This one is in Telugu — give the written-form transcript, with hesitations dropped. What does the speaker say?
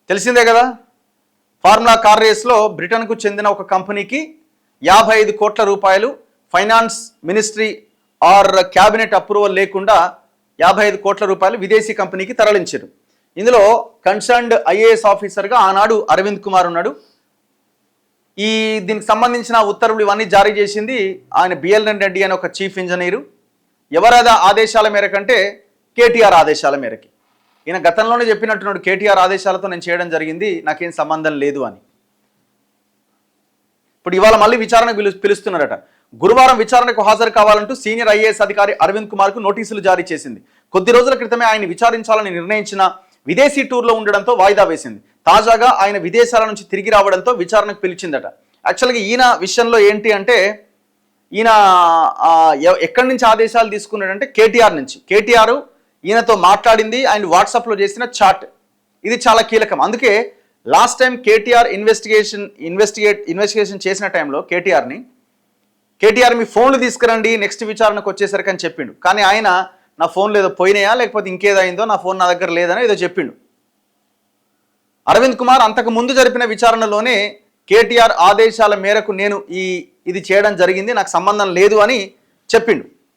తెలిసిందే కదా. ఫార్ములా కార్ రేస్లో బ్రిటన్కు చెందిన ఒక కంపెనీకి 55 కోట్ల రూపాయలు finance ministry or cabinet approval లేకుండా 55 కోట్ల రూపాయలు విదేశీ కంపెనీకి తరలించారు. ఇందులో కన్సర్న్డ్ ఐఏఎస్ ఆఫీసర్గా ఆనాడు అరవింద్ కుమార్ ఉన్నాడు. దీనికి సంబంధించిన ఉత్తర్వులు ఇవన్నీ జారీ చేసింది ఆయన బిఎల్ఎన్ రెడ్డి అనే ఒక చీఫ్ ఇంజనీరు. ఎవరి ఆదేశాల మేరకంటే కేటీఆర్ ఆదేశాల మేరకి. ఈయన గతంలోనే చెప్పినట్టున్నాడు, కేటీఆర్ ఆదేశాలతో నేను చేయడం జరిగింది, నాకేం సంబంధం లేదు అని. ఇప్పుడు ఇవాళ మళ్ళీ విచారణకు పిలుస్తున్నారట. గురువారం విచారణకు హాజరు కావాలంటూ సీనియర్ ఐఏఎస్ అధికారి అరవింద్ కుమార్కు నోటీసులు జారీ చేసింది. కొద్ది రోజుల క్రితమే ఆయన విచారించాలని నిర్ణయించిన విదేశీ టూర్లో ఉండడంతో వాయిదా వేసింది. తాజాగా ఆయన విదేశాల నుంచి తిరిగి రావడంతో విచారణకు పిలిచిందట. యాక్చువల్గా ఈయన విషయంలో ఏంటి అంటే, ఈయన ఎక్కడి నుంచి ఆదేశాలు తీసుకున్నాడంటే కేటీఆర్ నుంచి. కేటీఆర్ ఈయనతో మాట్లాడింది ఆయన వాట్సాప్లో చేసిన చాట్, ఇది చాలా కీలకం. అందుకే లాస్ట్ టైం కేటీఆర్ ఇన్వెస్టిగేషన్ చేసిన టైంలో కేటీఆర్ మీ ఫోన్లు తీసుకురండి నెక్స్ట్ విచారణకు వచ్చేసరికి అని చెప్పిండు. కానీ ఆయన నా ఫోన్లు ఏదో పోయినాయా లేకపోతే ఇంకేదైందో, నా ఫోన్ నా దగ్గర లేదని ఏదో చెప్పిండు. అరవింద్ కుమార్ అంతకు ముందు జరిపిన విచారణలోనే కేటీఆర్ ఆదేశాల మేరకు నేను ఇది చేయడం జరిగింది, నాకు సంబంధం లేదు అని చెప్పిండు.